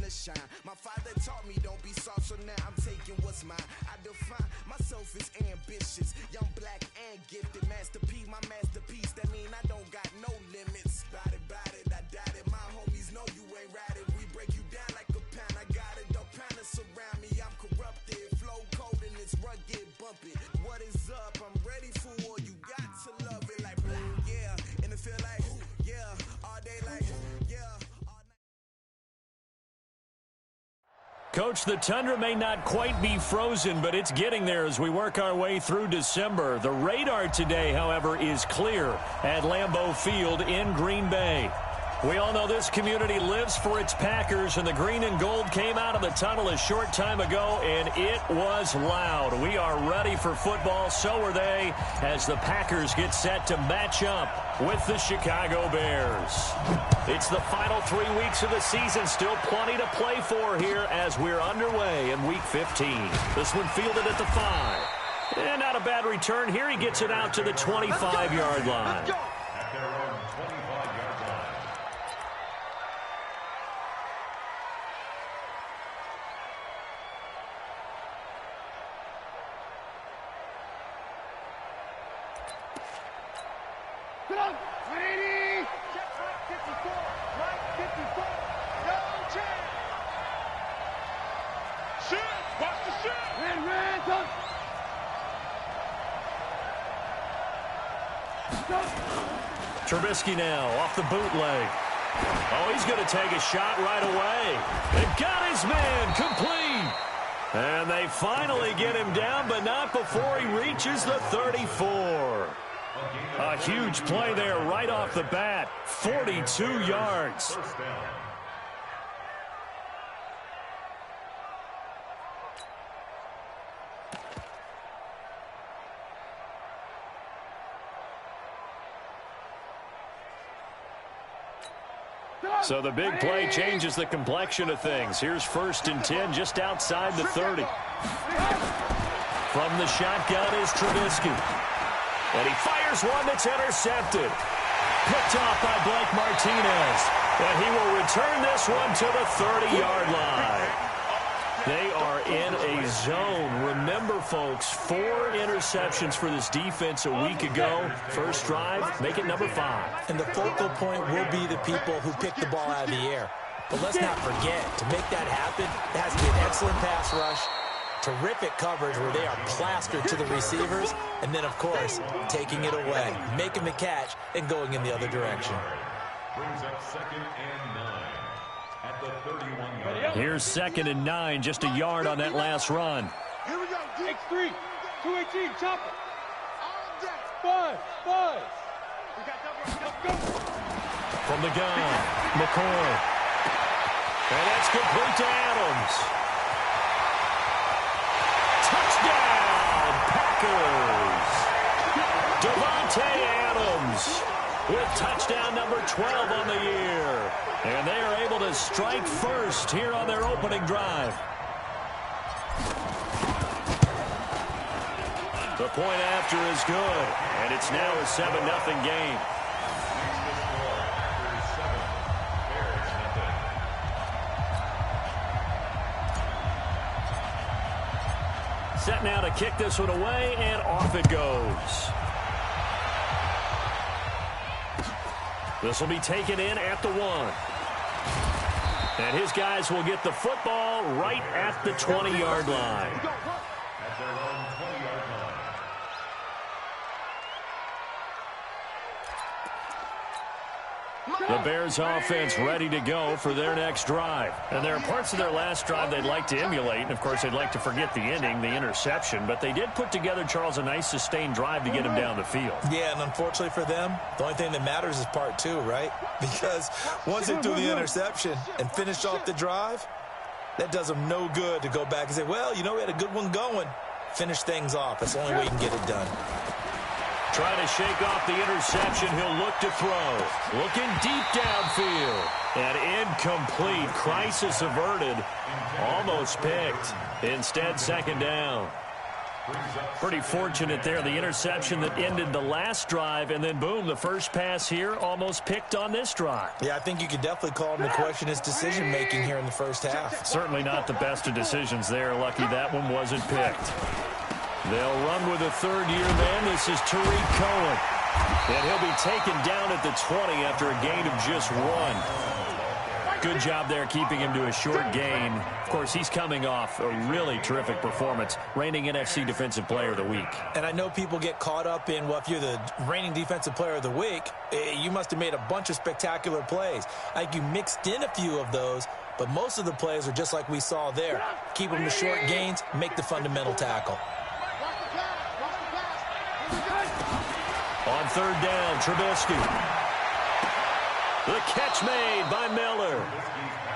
to shine. My father taught me don't be soft, so now I'm taking what's mine. I define myself as ambitious, young, black, and gifted. Master P, my masterpiece. That mean I don't got no limits. Bout it, I doubt it. My homies know you ain't ratted. We break you down like a pound. I got it, don't panic surround me. I'm corrupted, flow cold and it's rugged, bumpy. What is up? I'm ready for war. You got to love it like black, yeah. And it feel like, yeah, all day like, yeah. Coach, the tundra may not quite be frozen, but it's getting there as we work our way through December. The radar today, however, is clear at Lambeau Field in Green Bay. We all know this community lives for its Packers, and the green and gold came out of the tunnel a short time ago, and it was loud. We are ready for football, so are they, as the Packers get set to match up with the Chicago Bears. It's the final 3 weeks of the season, still plenty to play for here as we're underway in Week 15. This one fielded at the 5. And not a bad return here. He gets it out to the 25-yard line. At their own 25-yard line. Get on! 180! Check right 54! Right 54! No chance! Shoot! Watch the shoot! Red, go! Trubisky now off the bootleg. Oh, he's going to take a shot right away. They've got his man complete. And they finally get him down, but not before he reaches the 34. A huge play there right off the bat. 42 yards. First down. So the big play changes the complexion of things. Here's 1st and 10 just outside the 30. From the shotgun is Trubisky. And he fires one that's intercepted. Picked off by Blake Martinez. And he will return this one to the 30-yard line. They are in a zone. Remember, folks, 4 interceptions for this defense a week ago. First drive, make it number 5. And the focal point will be the people who pick the ball out of the air. But let's not forget, to make that happen, it has to be an excellent pass rush, terrific coverage where they are plastered to the receivers, and then, of course, taking it away, making the catch, and going in the other direction. Brings up 2nd and 9 at the 31-yard line. Here's 2nd and 9, just a yard on that last run. Here we go. X3, 218, chopper. Buzz. We got double. From the gun, McCoy. And that's complete to Adams. Touchdown, Packers. Devontae Adams with touchdown number 12 on the year. And they are able to strike first here on their opening drive. The point after is good, and it's now a 7-0 game. Set now to kick this one away, and off it goes. This will be taken in at the 1. And his guys will get the football right at the 20-yard line. At their own 20-yard line. The Bears offense ready to go for their next drive. And there are parts of their last drive they'd like to emulate. And, of course, they'd like to forget the ending, the interception. But they did put together, Charles, a nice sustained drive to get him down the field. Yeah, and unfortunately for them, the only thing that matters is part 2, right? Because once they do the interception and finish off the drive, that does them no good to go back and say, well, you know, we had a good one going. Finish things off. That's the only way you can get it done. Trying to shake off the interception. He'll look to throw. Looking deep downfield. And incomplete. Crisis averted. Almost picked. Instead, 2nd down. Pretty fortunate there. The interception that ended the last drive, and then, boom, the first pass here almost picked on this drive. Yeah, I think you could definitely call him to question his decision-making here in the first half. Certainly not the best of decisions there. Lucky that one wasn't picked. They'll run with a third-year man. This is Tariq Cohen. And he'll be taken down at the 20 after a gain of just 1. Good job there keeping him to a short gain. Of course, he's coming off a really terrific performance, reigning NFC Defensive Player of the Week. And I know people get caught up in, well, if you're the reigning Defensive Player of the Week, you must have made a bunch of spectacular plays. I think you mixed in a few of those, but most of the plays are just like we saw there. Keep them to short gains, make the fundamental tackle. On third down, Trubisky. The catch made by Miller.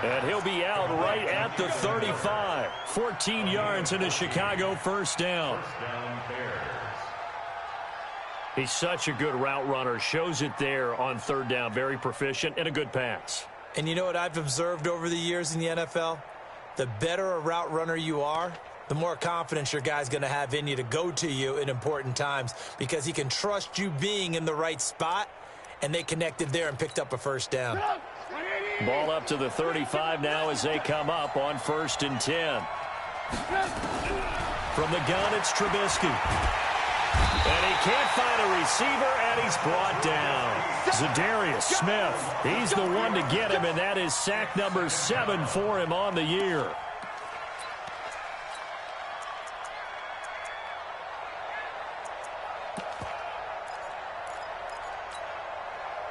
And he'll be out right at the 35. 14 yards and a Chicago first down. He's such a good route runner. Shows it there on third down. Very proficient and a good pass. And you know what I've observed over the years in the NFL? The better a route runner you are, the more confidence your guy's going to have in you to go to you in important times because he can trust you being in the right spot. And they connected there and picked up a first down. Ball up to the 35 now as they come up on 1st and 10. From the gun, it's Trubisky. And he can't find a receiver, and he's brought down. Zadarius Smith, he's the one to get him, and that is sack number 7 for him on the year.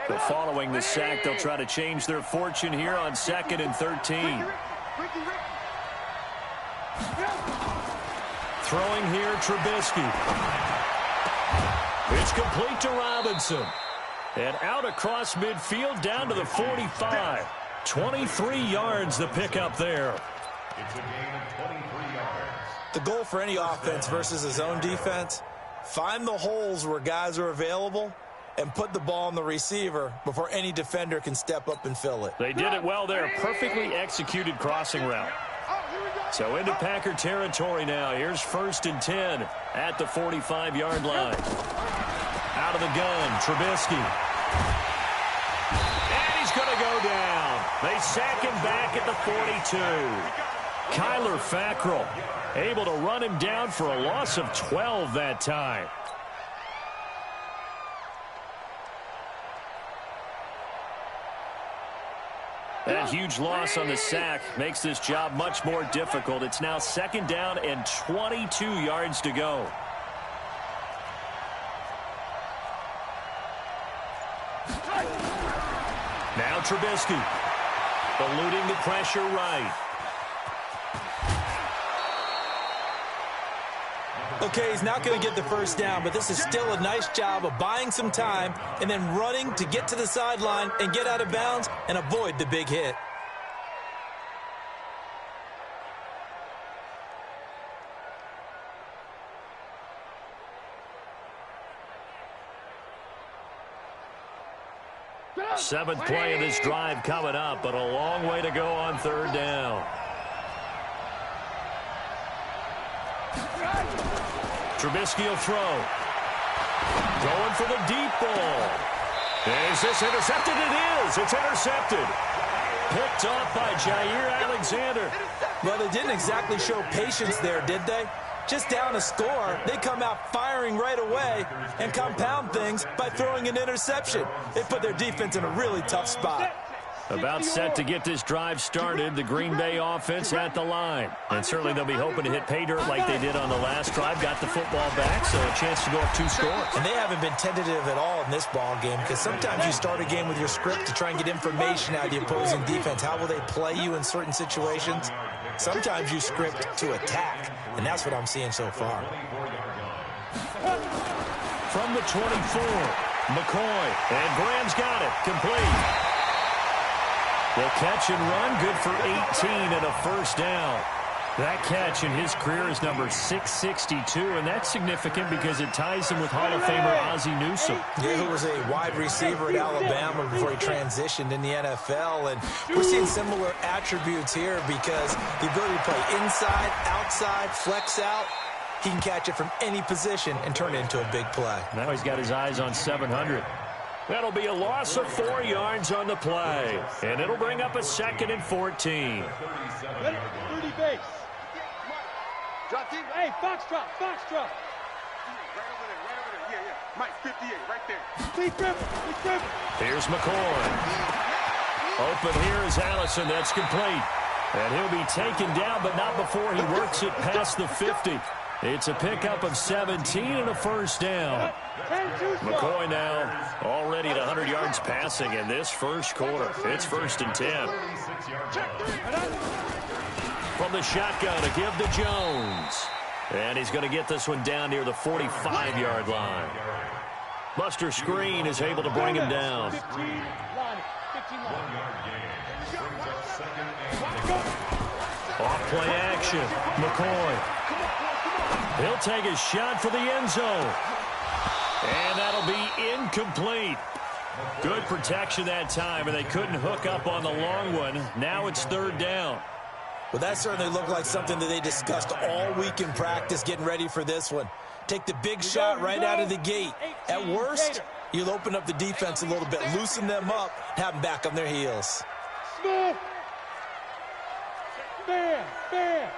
But following the sack, they'll try to change their fortune here on 2nd and 13. Throwing here, Trubisky. It's complete to Robinson. And out across midfield down to the 45. 23 yards the pickup there. It's a gain of 23 yards. The goal for any offense versus his own defense, find the holes where guys are available and put the ball on the receiver before any defender can step up and fill it. They did it well there. Perfectly executed crossing route. So into Packer territory now. Here's 1st and 10 at the 45-yard line. Out of the gun, Trubisky. And he's going to go down. They sack him back at the 42. Kyler Fackrell able to run him down for a loss of 12 that time. That huge loss on the sack makes this job much more difficult. It's now 2nd down and 22 yards to go. Now Trubisky, eluding the pressure right. Okay, he's not going to get the first down, but this is still a nice job of buying some time and then running to get to the sideline and get out of bounds and avoid the big hit. Seventh play of this drive coming up, but a long way to go on 3rd down. Trubisky will throw. Going for the deep ball. Is this intercepted? It is. It's intercepted. Picked off by Jair Alexander. Well, they didn't exactly show patience there, did they? Just down a score, they come out firing right away and compound things by throwing an interception. They put their defense in a really tough spot. About set to get this drive started, the Green Bay offense at the line. And certainly they'll be hoping to hit pay dirt like they did on the last drive. Got the football back, so a chance to go up 2 scores. And they haven't been tentative at all in this ball game because sometimes you start a game with your script to try and get information out of the opposing defense. How will they play you in certain situations? Sometimes you script to attack, and that's what I'm seeing so far. From the 24, McCoy, and Graham's got it, complete. The catch and run, good for 18 and a first down. That catch in his career is number 662, and that's significant because it ties him with Hall of Famer Ozzie Newsome. Yeah, who was a wide receiver at Alabama before he transitioned in the NFL, and we're seeing similar attributes here because the ability to play inside, outside, flex out, he can catch it from any position and turn it into a big play. Now he's got his eyes on 700. That'll be a loss of 4 yards on the play. And it'll bring up a 2nd and 14. 30 base. Drop deep. Hey, foxtrot. Right over there. Yeah. Mike, 58, right there. Big grip. Here's McCoy. Open here is Allison. That's complete. And he'll be taken down, but not before he works it past the 50. It's a pickup of 17 and a first down. McCoy now already at 100 yards passing in this first quarter. It's 1st and 10. From the shotgun, a give to Jones. And he's going to get this one down near the 45-yard line. Buster Screen is able to bring him down. 15 line. Off play action. McCoy. He'll take a shot for the end zone. And that'll be incomplete. Good protection that time, and they couldn't hook up on the long one. Now it's 3rd down. Well, that certainly looked like something that they discussed all week in practice getting ready for this one. Take the big shot right out of the gate. At worst, you'll open up the defense a little bit, loosen them up, have them back on their heels. Smith. Bam. Ready.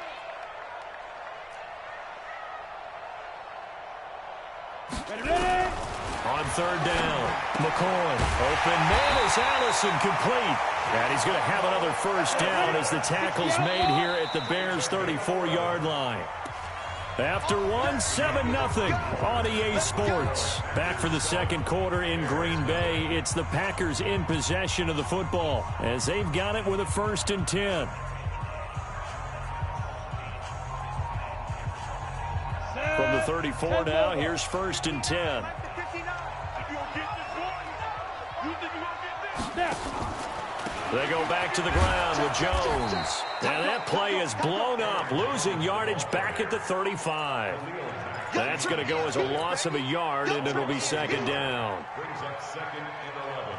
On 3rd down, McCoy. Open man is Allison, complete. And he's going to have another first down as the tackle's made here at the Bears' 34-yard line. After 7-0 on EA Sports. Back for the second quarter in Green Bay. It's the Packers in possession of the football as they've got it with a 1st and 10. From the 34 now, here's 1st and 10. They go back to the ground with Jones. And that play is blown up, losing yardage back at the 35. That's going to go as a loss of a yard, and it'll be 2nd down. Brings up 2nd and 11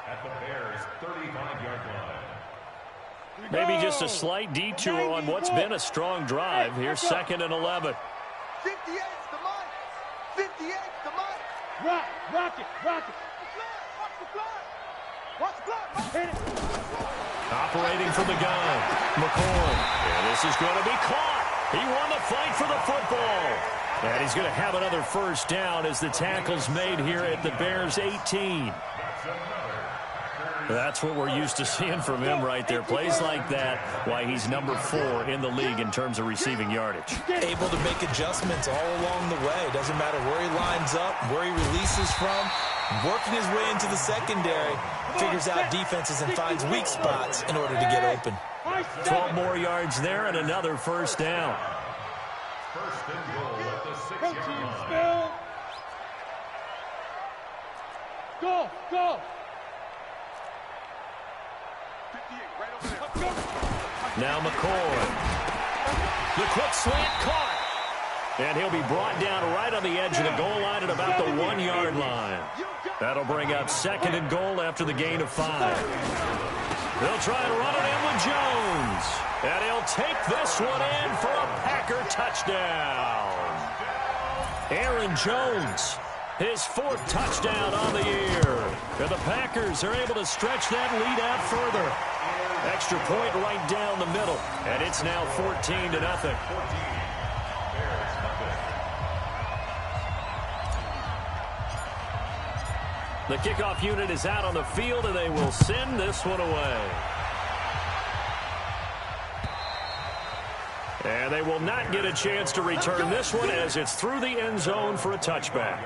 at the Bears' 35-yard line. Maybe just a slight detour on what's been a strong drive. Here's 2nd and 11. 58's the Mike. 58's the Mike. Rock it. Watch the block. Hit it. Operating from the gun, McCoy. And this is going to be caught. He won the fight for the football. And he's going to have another first down as the tackle's made here at the Bears' 18. That's what we're used to seeing from him right there. Plays like that, why he's number 4 in the league in terms of receiving yardage. Able to make adjustments all along the way. Doesn't matter where he lines up, where he releases from. Working his way into the secondary, figures out defenses and finds weak spots in order to get open. 12 more yards there and another first down. 1st and goal at the 6-yard line. Go. Now McCoy. The quick slant caught. And he'll be brought down right on the edge of the goal line at about the 1-yard line. That'll bring up 2nd and goal after the gain of 5. They'll try to run it in with Jones. And he'll take this one in for a Packer touchdown. Aaron Jones, his 4th touchdown on the year. And the Packers are able to stretch that lead out further. Extra point right down the middle. And it's now 14-0. The kickoff unit is out on the field, and they will send this one away. And they will not get a chance to return this one as it's through the end zone for a touchback.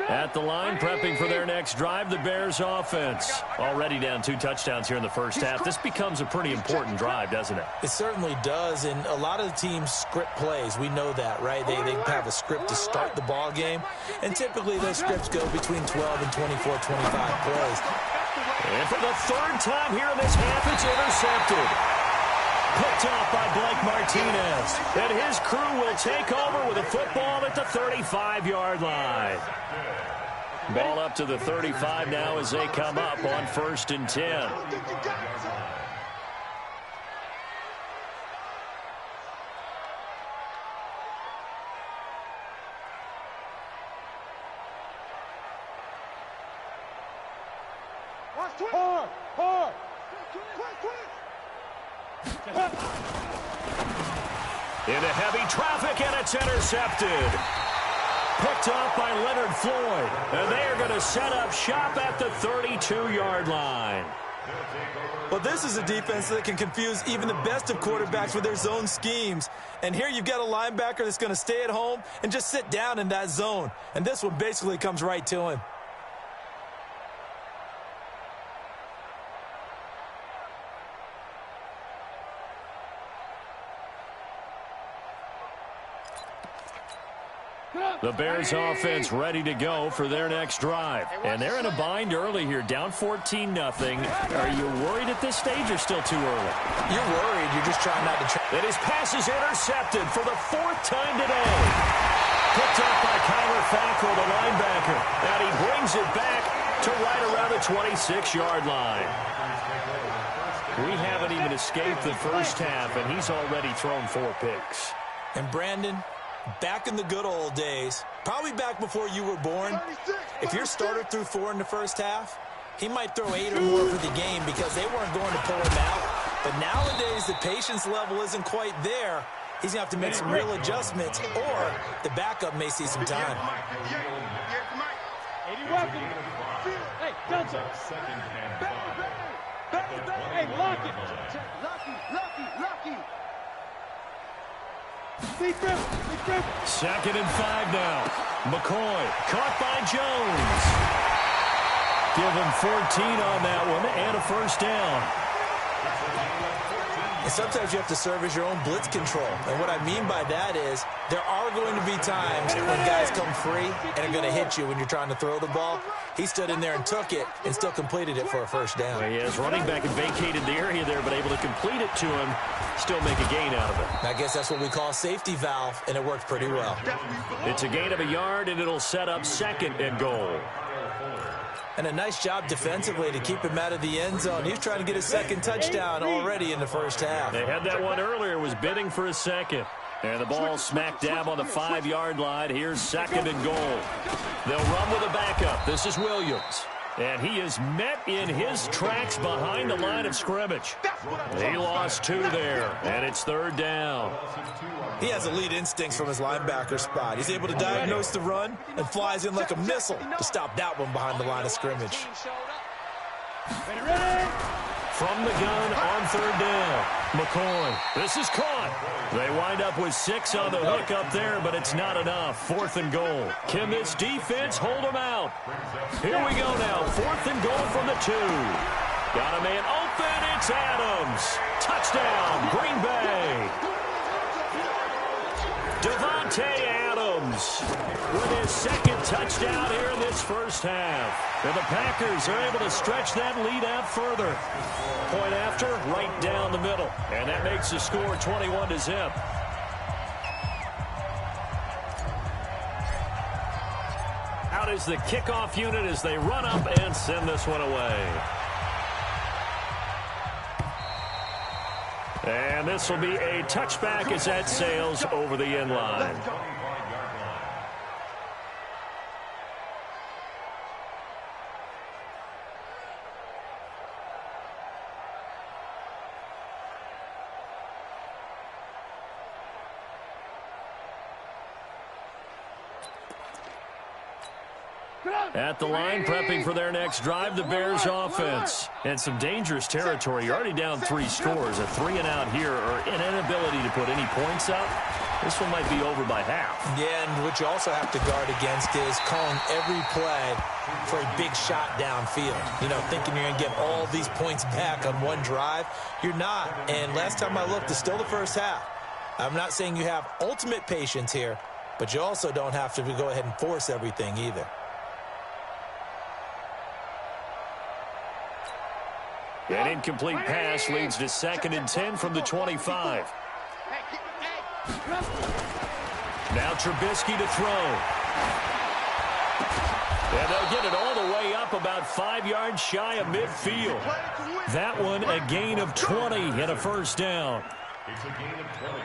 At the line, prepping for their next drive, the Bears offense. Already down 2 touchdowns here in the first half. This becomes a pretty important drive, doesn't it? It certainly does, and a lot of the teams script plays. We know that, right? They have a script to start the ball game, and typically those scripts go between 12 and 24, 25 plays. And for the 3rd time here in this half, it's intercepted. Picked off by Blake Martinez. And his crew will take over with a football at the 35-yard line. Ball up to the 35 now as they come up on 1st and 10. Hard. Into heavy traffic, and it's intercepted. Picked off by Leonard Floyd. And they are going to set up shop at the 32-yard line. Well, this is a defense that can confuse even the best of quarterbacks with their zone schemes. And here you've got a linebacker that's going to stay at home and just sit down in that zone. And this one basically comes right to him. The Bears offense ready to go for their next drive. And they're in a bind early here, down 14-0. Are you worried at this stage or still too early? You're worried. You're just trying not to... And his pass is intercepted for the 4th time today. Picked up by Kyler Fackrell, the linebacker. And he brings it back to right around the 26-yard line. We haven't even escaped the first half, and he's already thrown 4 picks. And Brandon, back in the good old days, probably back before you were born, if your starter threw 4 in the first half, he might throw 8 or more for the game because they weren't going to pull him out. But nowadays, the patience level isn't quite there. He's going to have to make some real adjustments, or the backup may see some time. Welcome. Hey, Johnson. Hey, lock it. Lucky. Second and 5 now. McCoy caught by Jones. Give him 14 on that one and a first down. And sometimes you have to serve as your own blitz control. And what I mean by that is there are going to be times when guys come free and are going to hit you when you're trying to throw the ball. He stood in there and took it and still completed it for a first down. He has running back and vacated the area there, but able to complete it to him, still make a gain out of it. I guess that's what we call a safety valve, and it worked pretty well. It's a gain of a yard, and it'll set up 2nd and goal. And a nice job defensively to keep him out of the end zone. He was trying to get his 2nd touchdown already in the first half. They had that one earlier, was bidding for a 2nd. And the ball smack dab on the 5-yard line. Here's 2nd and goal. They'll run with a backup. This is Williams. And he is met in his tracks behind the line of scrimmage. He lost 2 there, and it's 3rd down. He has elite instincts from his linebacker spot. He's able to diagnose the run and flies in like a missile to stop that one behind the line of scrimmage. From the gun on 3rd down, McCoy. This is caught. They wind up with 6 on the hook up there, but it's not enough. 4th and goal. Can this defense hold them out? Here we go now. 4th and goal from the 2. Got a man open. It's Adams. Touchdown, Green Bay. Devontae Adams with his 2nd touchdown here in this first half. And the Packers are able to stretch that lead out further. Point after, right down the middle. And that makes the score 21-0. Out is the kickoff unit as they run up and send this one away. And this will be a touchback as that sails over the end line. At the line, prepping for their next drive, the Bears offense. And some dangerous territory. You're already down 3 scores. A 3-and-out here, or an inability to put any points up. This one might be over by half. Yeah, and what you also have to guard against is calling every play for a big shot downfield. You know, thinking you're going to get all these points back on one drive. You're not. And last time I looked, it's still the first half. I'm not saying you have ultimate patience here, but you also don't have to go ahead and force everything either. An incomplete pass leads to 2nd and 10 from the 25. Now Trubisky to throw. And they'll get it all the way up about 5 yards shy of midfield. That one a gain of 20 and a first down. It's a gain of 20.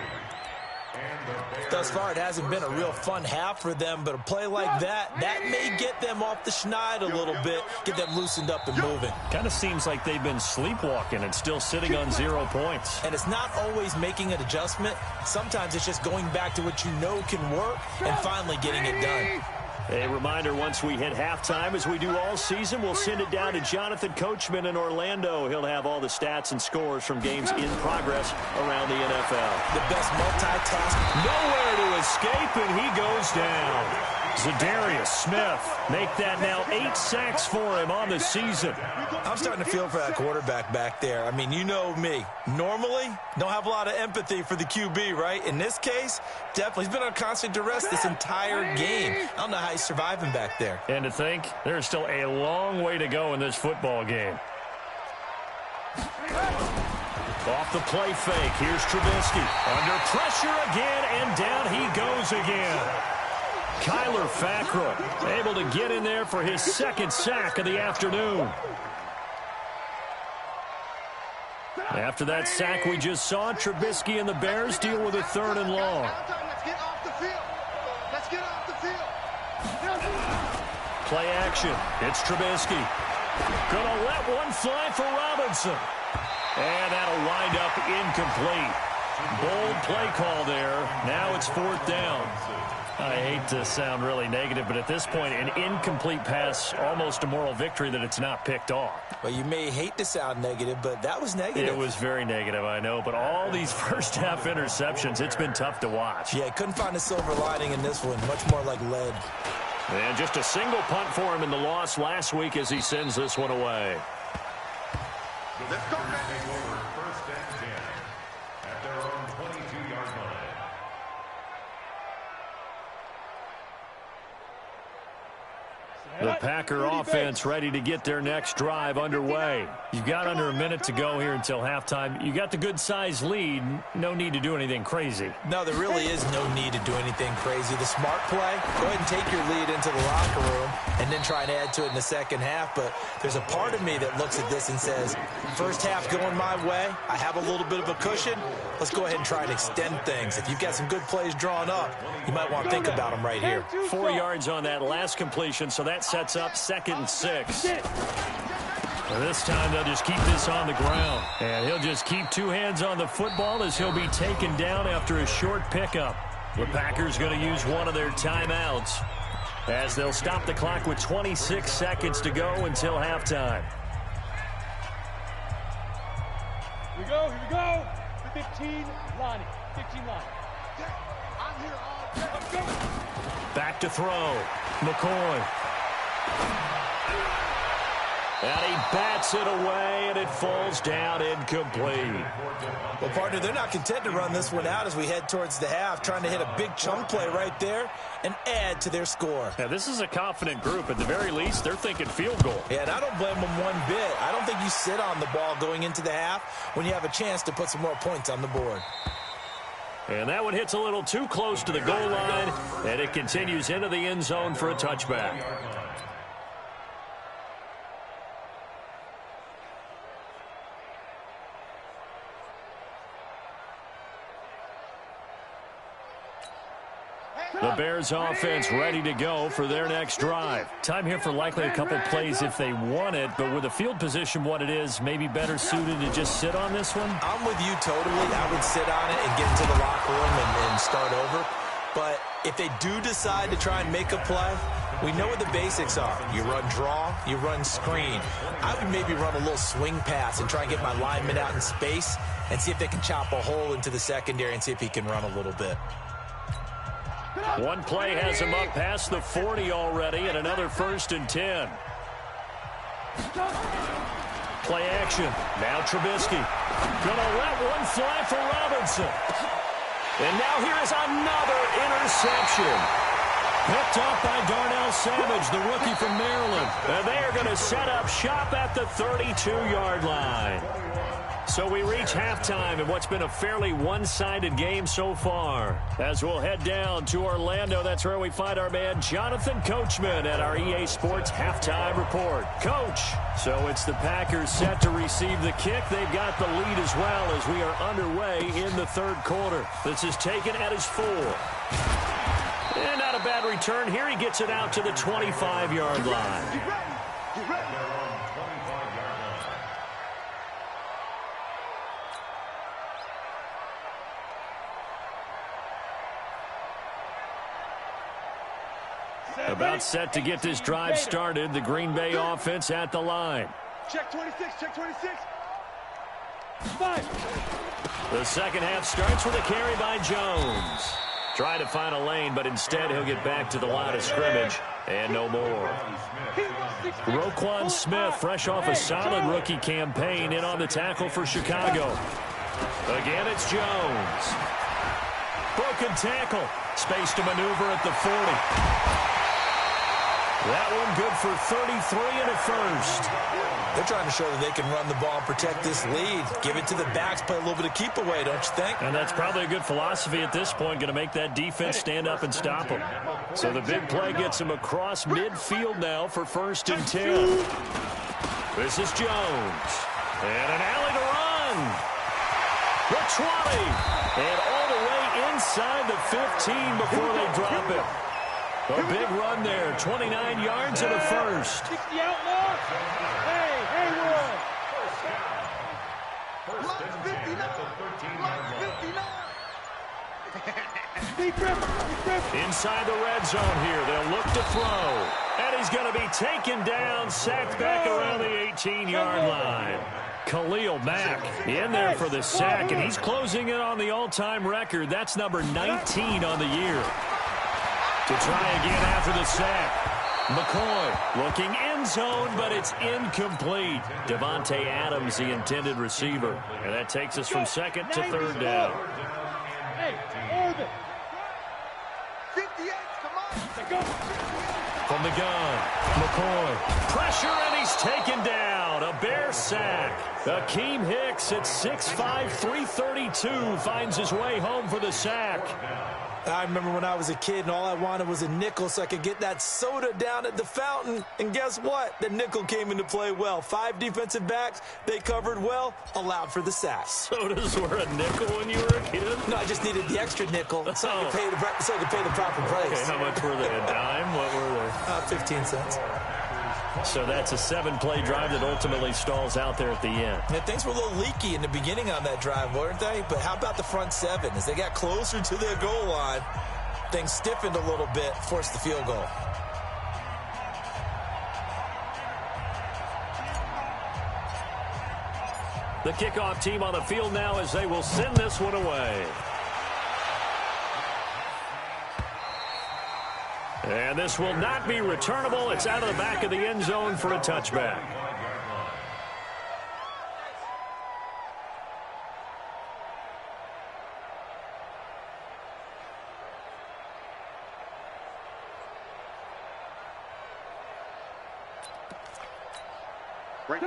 Thus far, it hasn't been a real fun half for them, but a play like that may get them off the schneid a little bit, get them loosened up and moving. Kind of seems like they've been sleepwalking and still sitting on 0 points. And it's not always making an adjustment. Sometimes it's just going back to what you know can work and finally getting it done. A reminder, once we hit halftime, as we do all season, we'll send it down to Jonathan Coachman in Orlando. He'll have all the stats and scores from games in progress around the NFL. The best multitask. Nowhere to escape, and he goes down. Zadarius Smith, make that now 8 sacks for him on the season. I'm starting to feel for that quarterback back there. I mean, you know me. Normally, don't have a lot of empathy for the QB, right? In this case, definitely. He's been on constant duress this entire game. I don't know how he's surviving back there. And to think, there's still a long way to go in this football game. Off the play fake, here's Trubisky. Under pressure again, and down he goes again. Kyler Fackrell able to get in there for his 2nd sack of the afternoon. After that sack we just saw, Trubisky and the Bears deal with a 3rd and long. Let's get off the field. Let's get off the field. Play action. It's Trubisky. Gonna let one fly for Robinson. And that'll wind up incomplete. Bold play call there. Now it's 4th down. I hate to sound really negative, but at this point, an incomplete pass, almost a moral victory that it's not picked off. Well, you may hate to sound negative, but that was negative. It was very negative, I know, but all these first-half interceptions, it's been tough to watch. Yeah, couldn't find a silver lining in this one. Much more like lead. And just a single punt for him in the loss last week as he sends this one away. Let's go, man. First and 10 at their own 22-yard line. The Packer offense ready to get their next drive underway. You've got under a minute to go here until halftime. You got the good-sized lead. No need to do anything crazy. No, there really is no need to do anything crazy. The smart play, go ahead and take your lead into the locker room and then try and add to it in the second half. But there's a part of me that looks at this and says, first half going my way, I have a little bit of a cushion. Let's go ahead and try and extend things. If you've got some good plays drawn up, you might want to think about them right here. 4 yards on that last completion, so that sets up 2nd and 6. And this time they'll just keep this on the ground. And he'll just keep 2 hands on the football as he'll be taken down after a short pickup. The Packers going to use one of their timeouts as they'll stop the clock with 26 seconds to go until halftime. Here we go, here we go. 15 line. 15 line. I'm here all day. Let's go. Back to throw. McCoy. And he bats it away, and it falls down incomplete. Well, partner, they're not content to run this one out as we head towards the half, trying to hit a big chunk play right there and add to their score. Now, this is a confident group. At the very least, they're thinking field goal. Yeah, and I don't blame them one bit. I don't think you sit on the ball going into the half when you have a chance to put some more points on the board. And that one hits a little too close to the goal line, and it continues into the end zone for a touchback. The Bears offense ready to go for their next drive. Time here for likely a couple plays if they want it, but with the field position what it is, maybe better suited to just sit on this one? I'm with you totally. I would sit on it and get into the locker room and start over. But if they do decide to try and make a play, we know what the basics are. You run draw, you run screen. I would maybe run a little swing pass and try and get my lineman out in space and see if they can chop a hole into the secondary and see if he can run a little bit. One play has him up past the 40 already, and another 1st and 10. Play action. Now Trubisky. Gonna let one fly for Robinson. And now here is another interception. Picked off by Darnell Savage, the rookie from Maryland. And they are going to set up shop at the 32-yard line. So we reach halftime in what's been a fairly one-sided game so far. As we'll head down to Orlando, that's where we find our man Jonathan Coachman at our EA Sports Halftime Report. Coach, so it's the Packers set to receive the kick. They've got the lead as well as we are underway in the third quarter. This is taken at his 4. And not a bad return here. He gets it out to the 25-yard line. About set to get this drive started. The Green Bay offense at the line. Check 26, check 26. 5. The second half starts with a carry by Jones. Trying to find a lane, but instead he'll get back to the line of scrimmage. And no more. Roquan Smith, fresh off a solid rookie campaign, in on the tackle for Chicago. Again, it's Jones. Broken tackle. Space to maneuver at the 40. That one good for 33 and a first. They're trying to show that they can run the ball and protect this lead. Give it to the backs, play a little bit of keep away, don't you think? And that's probably a good philosophy at this point, going to make that defense stand up and stop them. So the big play gets him across midfield now for 1st and 10. This is Jones. And an alley to run. The 20. And all the way inside the 15 before they drop it. A big run there, 29 yards and a first. 60 outlaw. Hey, Haywood. Lock 59. Lock 59. Inside the red zone here, they'll look to throw. And he's going to be taken down, sacked back around the 18-yard line. Khalil Mack in there for the sack, and he's closing in on the all-time record. That's number 19 on the year. To try again after the sack. McCoy looking end zone, but it's incomplete. Devontae Adams, the intended receiver. And that takes us from second to third down. Hey, Orbit. 58, come on. From the gun, McCoy. Pressure, and he's taken down. A Bear sack. Akeem Hicks at 6'5", 332 finds his way home for the sack. I remember when I was a kid and all I wanted was a nickel so I could get that soda down at the fountain. And guess what? The nickel came into play well. 5 defensive backs, they covered well, allowed for the sack. Sodas were a nickel when you were a kid? No, I just needed the extra nickel so I could pay the proper price. Okay, how much were they? A dime? What were they? 15 cents. So that's a 7-play drive that ultimately stalls out there at the end. Yeah, things were a little leaky in the beginning on that drive, weren't they? But how about the front 7? As they got closer to their goal line, things stiffened a little bit, forced the field goal. The kickoff team on the field now as they will send this one away. And this will not be returnable. It's out of the back of the end zone for a touchback.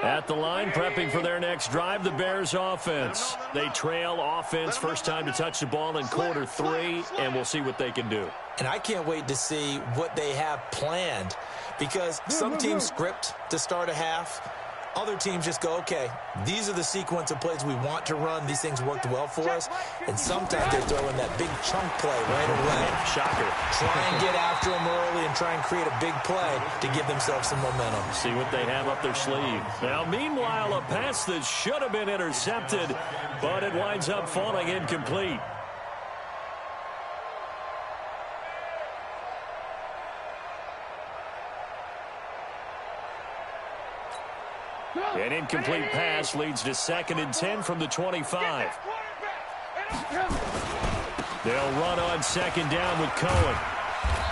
At the line, prepping for their next drive, the Bears offense. They trail offense, first time to touch the ball in quarter 3, and we'll see what they can do. And I can't wait to see what they have planned, because some teams script to start a half. Other teams just go, okay, these are the sequence of plays we want to run. These things worked well for us. And sometimes they throw in that big chunk play right away. Shocker. Try and get after them early and try and create a big play to give themselves some momentum. See what they have up their sleeve. Now, meanwhile, a pass that should have been intercepted, but it winds up falling incomplete. An incomplete pass leads to 2nd and 10 from the 25. They'll run on 2nd down with Cohen.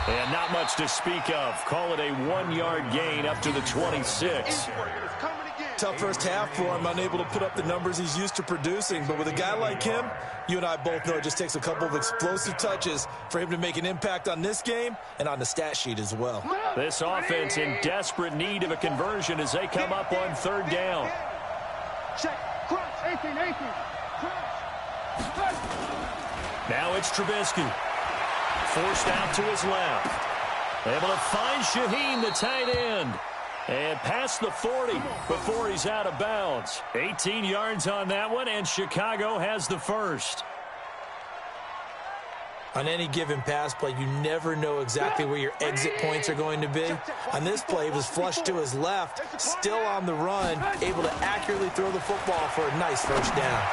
And not much to speak of. Call it a 1-yard gain up to the 26. tough first half for him, unable to put up the numbers he's used to producing. But with a guy like him, you and I both know it just takes a couple of explosive touches for him to make an impact on this game and on the stat sheet as well. This offense in desperate need of a conversion as they come up on third down. Check. Crunch. 18. Crunch. Now it's Trubisky. Forced out to his left. Able to find Shaheen, the tight end. And past the 40 before he's out of bounds. 18 yards on that one, and Chicago has the first. On any given pass play, you never know exactly where your exit points are going to be. On this play, it was flushed to his left, still on the run, able to accurately throw the football for a nice first down.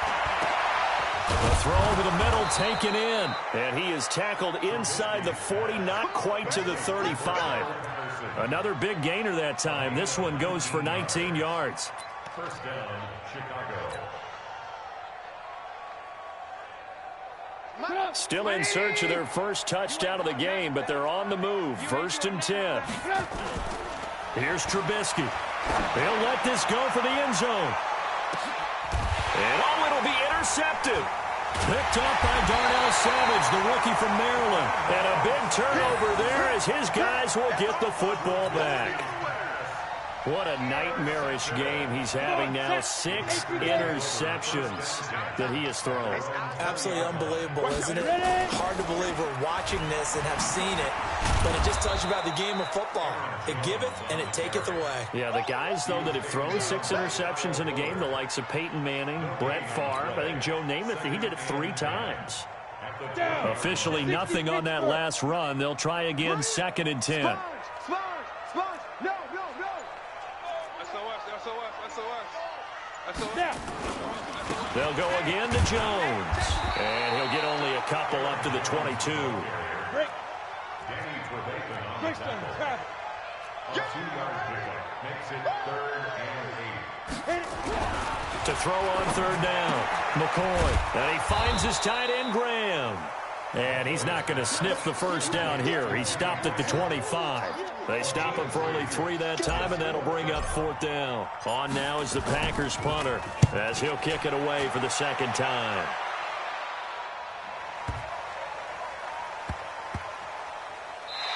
The throw over the middle taken in, and he is tackled inside the 40, not quite to the 35. Another big gainer that time. This one goes for 19 yards. First down, Chicago. Still in search of their first touchdown of the game, but they're on the move. 1st and 10. Here's Trubisky. They'll let this go for the end zone. And it'll be intercepted. Picked up by Darnell Savage, the rookie from Maryland. And a big turnover there as his guys will get the football back. What a nightmarish game he's having now. 6 interceptions that he has thrown. Absolutely unbelievable, isn't it? Hard to believe we're watching this and have seen it, but it just tells you about the game of football. It giveth and it taketh away. Yeah, the guys, though, that have thrown 6 interceptions in a game, the likes of Peyton Manning, Brett Favre, I think Joe Namath, he did it 3 times. Officially nothing on that last run. They'll try again, 2nd and 10. No. They'll go again to Jones. And he'll get only a couple up to the 22. Break. Breaks on the traffic. A 2-yard pickup makes it 3rd and 8. To throw on 3rd down, McCoy. And he finds his tight end, Graham. And he's not going to sniff the first down here. He stopped at the 25. They stop him for only 3 that time, and that'll bring up 4th down. On now is the Packers punter, as he'll kick it away for the 2nd time.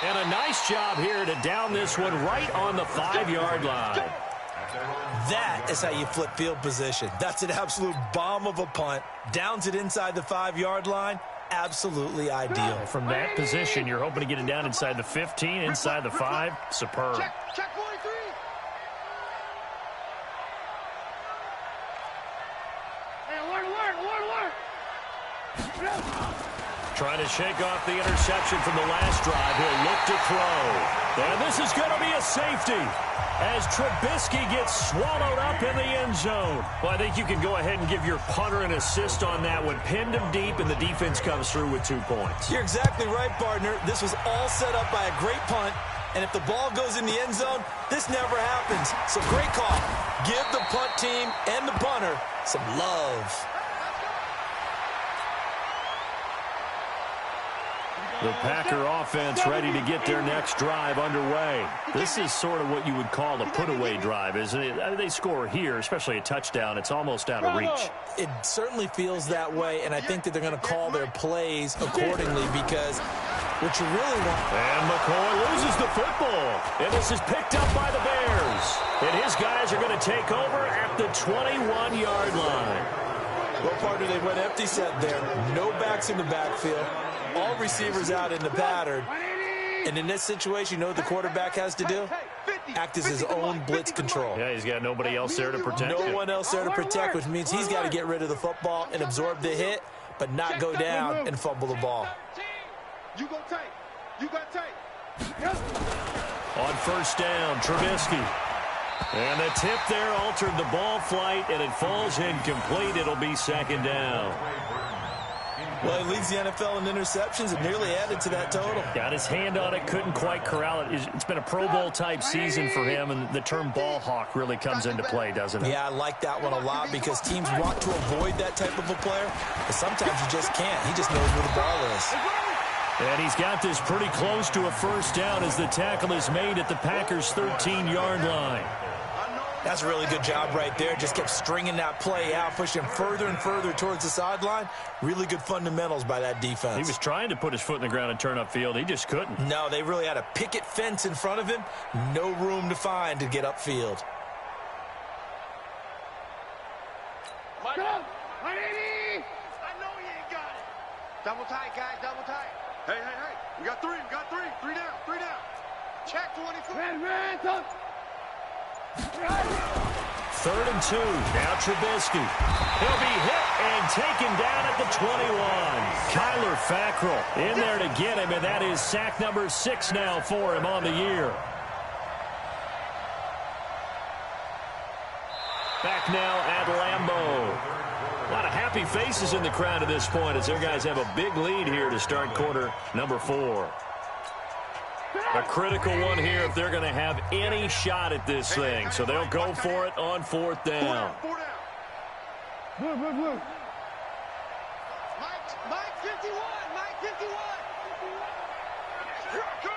And a nice job here to down this one right on the 5-yard line. That is how you flip field position. That's an absolute bomb of a punt. Downs it inside the 5-yard line. Absolutely ideal. From that position, you're hoping to get it down inside the 15, inside the 5. Superb. Check 43. Hey, alert. Trying to shake off the interception from the last drive. He'll look to throw. And this is going to be a safety as Trubisky gets swallowed up in the end zone. Well, I think you can go ahead and give your punter an assist on that one. Pinned him deep, and the defense comes through with 2 points. You're exactly right, partner. This was all set up by a great punt, and if the ball goes in the end zone, this never happens. So great call. Give the punt team and the punter some love. The Packer offense ready to get their next drive underway. This is sort of what you would call a put-away drive, isn't it? I mean, they score here, especially a touchdown. It's almost out of reach. It certainly feels that way, and I think that they're going to call their plays accordingly because what you really want... And McCoy loses the football. And this is picked up by the Bears. And his guys are going to take over at the 21-yard line. Well, partner, they went empty set there. No backs in the backfield. All receivers out in the pattern. And in this situation, you know what the quarterback has to do? Act as his own blitz control. Yeah, he's got nobody else there to protect him. No one else there to protect, which means he's got to get rid of the football and absorb the hit, but not go down and fumble the ball. You go tight. You got tight. On 1st down, Trubisky. And the tip there altered the ball flight, and it falls incomplete. It'll be 2nd down. Well, he leads the NFL in interceptions and nearly added to that total. Got his hand on it, couldn't quite corral it. It's been a Pro Bowl-type season for him, and the term ball hawk really comes into play, doesn't it? Yeah, I like that one a lot because teams want to avoid that type of a player, but sometimes you just can't. He just knows where the ball is. And he's got this pretty close to a 1st down as the tackle is made at the Packers' 13-yard line. That's a really good job right there. Just kept stringing that play out, pushing further and further towards the sideline. Really good fundamentals by that defense. He was trying to put his foot in the ground and turn upfield. He just couldn't. No, they really had a picket fence in front of him. No room to find to get upfield. Go! 180! I know you ain't got it. Double tight, guys, double tight. Hey, hey, hey. We got three. We got three. Three down. Three down. Check 24. Red, up. 3rd and 2. Now Trubisky. He'll be hit and taken down at the 21. Kyler Fackrell in there to get him, and that is sack number 6 now for him on the year. Back now at Lambeau. A lot of happy faces in the crowd at this point as their guys have a big lead here to start quarter number 4. A critical one here if they're going to have any shot at this thing. So they'll go for it on 4th down. Blue. Mike 51. Mike 51. Here I come.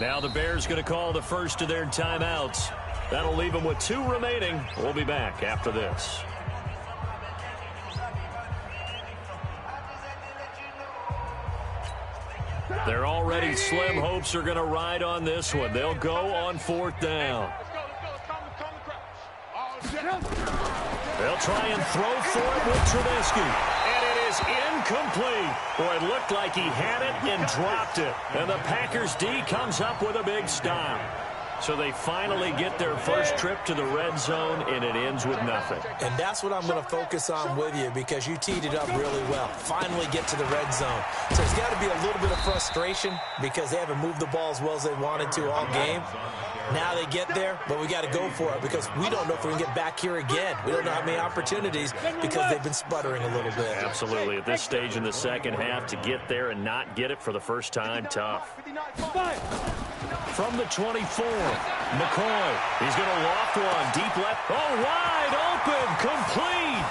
Now the Bears going to call the first of their timeouts. That'll leave them with 2 remaining. We'll be back after this. Their already slim hopes are going to ride on this one. They'll go on 4th down. They'll try and throw for it with Trubisky. And it is incomplete. Boy, it looked like he had it and dropped it. And the Packers D comes up with a big stop. So they finally get their first trip to the red zone, and it ends with nothing. And that's what I'm going to focus on with you because you teed it up really well. Finally get to the red zone. So there's got to be a little bit of frustration because they haven't moved the ball as well as they wanted to all game. Now they get there, but we got to go for it because we don't know if we can get back here again. We don't know how many opportunities because they've been sputtering a little bit. Absolutely. At this stage in the second half, to get there and not get it for the first time, tough. From the 24, McCoy. He's going to loft one. Deep left. Oh, wide open. Complete.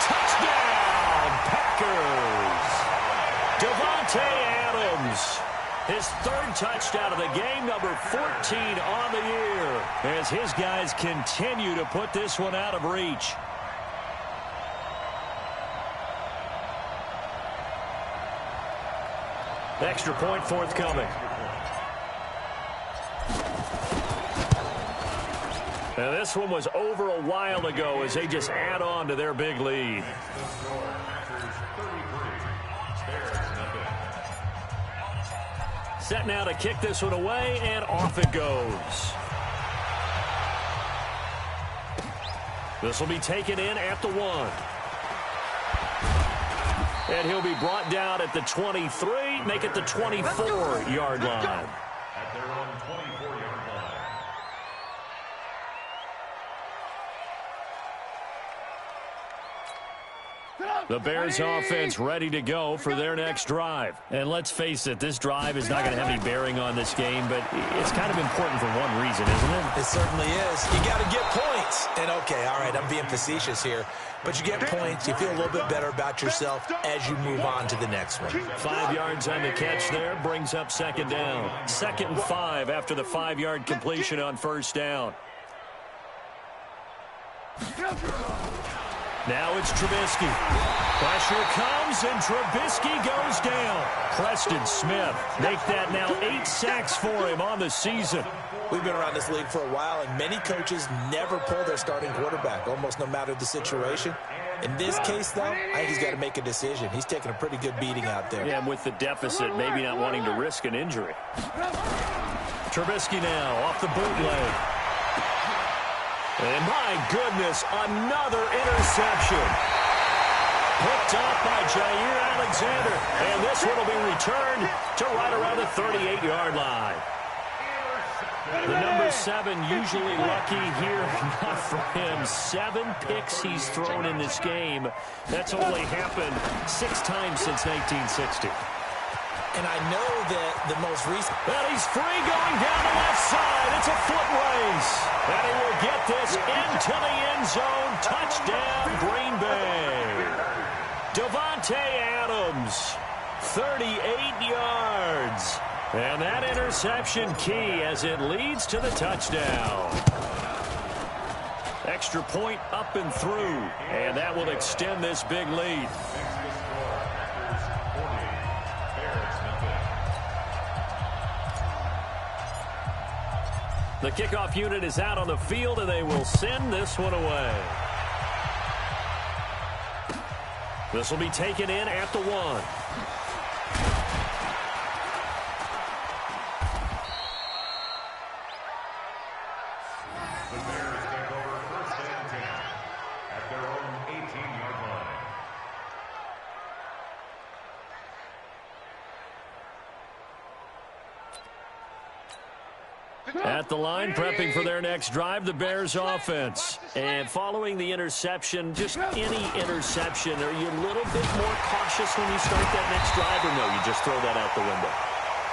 Touchdown, Packers. Devontae Adams. His 3rd touchdown of the game, number 14 on the year, as his guys continue to put this one out of reach. Extra point forthcoming. Now this one was over a while ago as they just add on to their big lead. Set now to kick this one away, and off it goes. This will be taken in at the 1. And he'll be brought down at the 23, make it the 24-yard line. At their own 24-yard line. The Bears offense ready to go for their next drive. And let's face it, this drive is not going to have any bearing on this game, but it's kind of important for one reason, isn't it? It certainly is. You got to get points. And, okay, all right, I'm being facetious here. But you get points, you feel a little bit better about yourself as you move on to the next one. 5 yards on the catch there, brings up 2nd down. 2nd and 5 after the 5-yard completion on 1st down. Now it's Trubisky. Pressure comes, and Trubisky goes down. Preston Smith make that now 8 sacks for him on the season. We've been around this league for a while, and many coaches never pull their starting quarterback, almost no matter the situation. In this case, though, I think he's got to make a decision. He's taking a pretty good beating out there. Yeah, and with the deficit, maybe not wanting to risk an injury. Trubisky now off the bootleg. And my goodness, another interception. Picked up by Jair Alexander. And this one will be returned to right around the 38-yard line. The number 7 usually lucky here. Not for him. 7 picks he's thrown in this game. That's only happened 6 times since 1960. And I know that the most recent... Well, he's free going down the left inside. It's a foot race. And he will get this into the end zone. Touchdown, Green Bay. Davante Adams, 38 yards. And that interception key as it leads to the touchdown. Extra point up and through. And that will extend this big lead. The kickoff unit is out on the field, and they will send this one away. This will be taken in at the 1. The Bears take over 1st and 10 at their own 18-yard line. At the line, prepping for their next drive, the Bears offense. And following the interception, just any interception, are you a little bit more cautious when you start that next drive, or no, you just throw that out the window?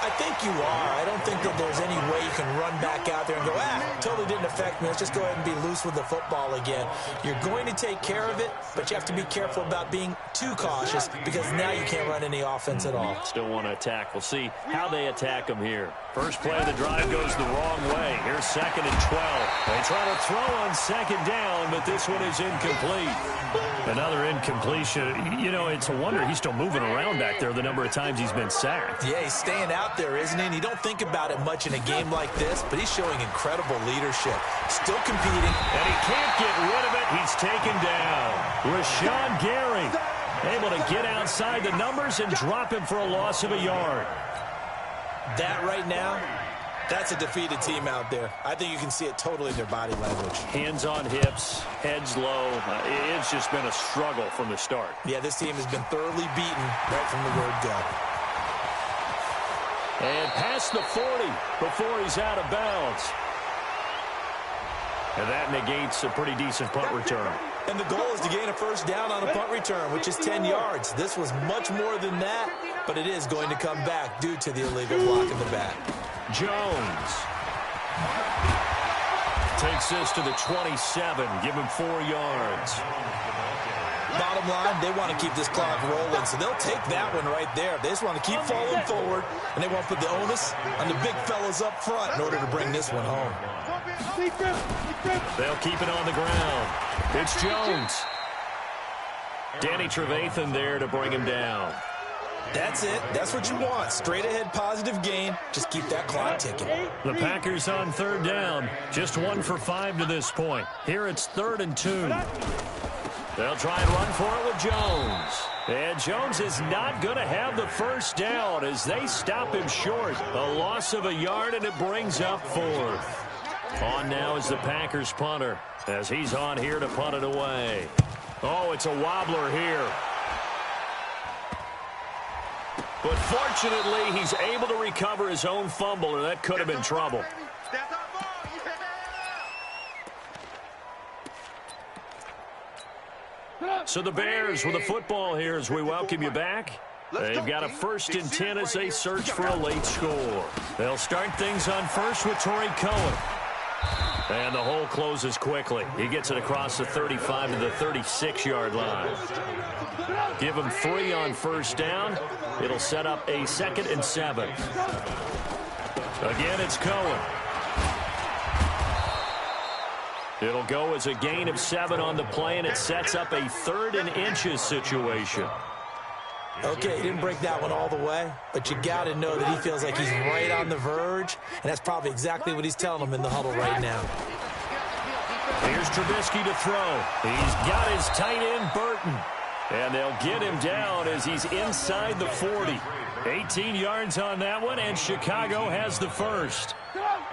I think you are. I don't think that there's any way you can run back out there and go, totally didn't affect me. Let's just go ahead and be loose with the football again. You're going to take care of it, but you have to be careful about being too cautious because now you can't run any offense at all. Still want to attack. We'll see how they attack them here. First play of the drive goes the wrong way. Here's 2nd and 12. They try to throw on 2nd down, but this one is incomplete. Another incompletion. You know, it's a wonder he's still moving around back there the number of times he's been sacked. Yeah, he's staying out there, isn't he? And you don't think about it much in a game like this, but he's showing incredible leadership. Still competing. And he can't get rid of it. He's taken down. Rashawn Gary able to get outside the numbers and drop him for a loss of a yard. That right now, that's a defeated team out there. I think you can see it totally in their body language. Hands on hips, heads low. It's just been a struggle from the start. Yeah, this team has been thoroughly beaten right from the word go. And past the 40 before he's out of bounds. And that negates a pretty decent punt return. And the goal is to gain a first down on a punt return, which is 10 yards. This was much more than that, but it is going to come back due to the illegal block in the back. Jones takes this to the 27. Give him 4 yards. Bottom line, they want to keep this clock rolling, so they'll take that one right there. They just want to keep falling forward, and they want to put the onus on the big fellas up front in order to bring this one home. They'll keep it on the ground. It's Jones. Danny Trevathan there to bring him down. That's it. That's what you want. Straight ahead positive gain. Just keep that clock ticking. The Packers on 3rd down. Just 1 for 5 to this point. Here it's 3rd and 2. They'll try and run for it with Jones. And Jones is not going to have the first down as they stop him short. A loss of a yard, and it brings up 4th. On now is the Packers punter as he's on here to punt it away. Oh, it's a wobbler here. But fortunately, he's able to recover his own fumble, or that could have been trouble. So the Bears with a football here as we welcome you back. They've got a 1st and 10 as they search for a late score. They'll start things on first with Torrey Cohen. And the hole closes quickly. He gets it across the 35 to the 36-yard line. Give him 3 on first down. It'll set up a 2nd and 7. Again, it's Cohen. It'll go as a gain of 7 on the play, and it sets up a 3rd and inches situation. Okay, he didn't break that one all the way, but you got to know that he feels like he's right on the verge, and that's probably exactly what he's telling them in the huddle right now. Here's Trubisky to throw. He's got his tight end, Burton. And they'll get him down as he's inside the 40. 18 yards on that one, and Chicago has the first.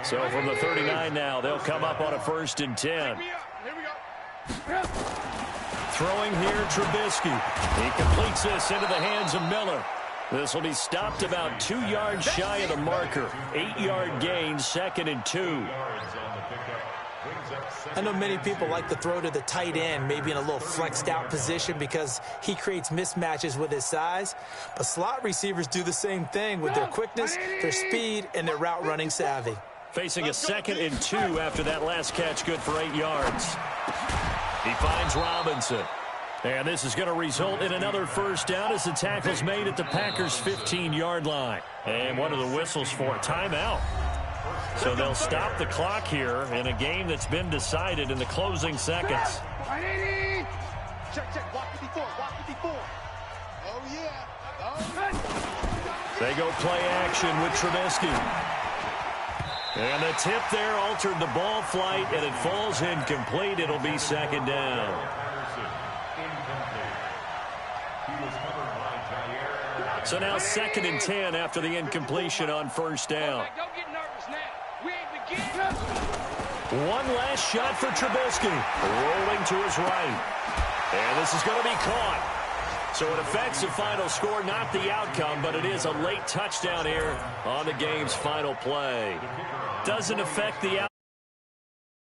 So from the 39 now, they'll come up on a 1st and 10. Throwing here, Trubisky. He completes this into the hands of Miller. This will be stopped about 2 yards shy of the marker. 8-yard gain, 2nd and 2. I know many people like to throw to the tight end, maybe in a little flexed out position because he creates mismatches with his size. But slot receivers do the same thing with their quickness, their speed, and their route running savvy. Facing a 2nd and 2 after that last catch, good for 8 yards. He finds Robinson. And this is going to result in another first down as the tackle's made at the Packers' 15-yard line. And one of the whistles for a timeout. So they'll stop the clock here in a game that's been decided in the closing seconds. Check, check. Block 54. Block 54. Oh, yeah. Oh. They go play action with Trubisky. And the tip there altered the ball flight, and it falls incomplete. It'll be 2nd down. So now 2nd and 10 after the incompletion on first down. Don't get nervous now. We ain't beginning. One last shot for Trubisky. Rolling to his right. And this is going to be caught. So it affects the final score, not the outcome, but it is a late touchdown here on the game's final play. Doesn't affect the outcome.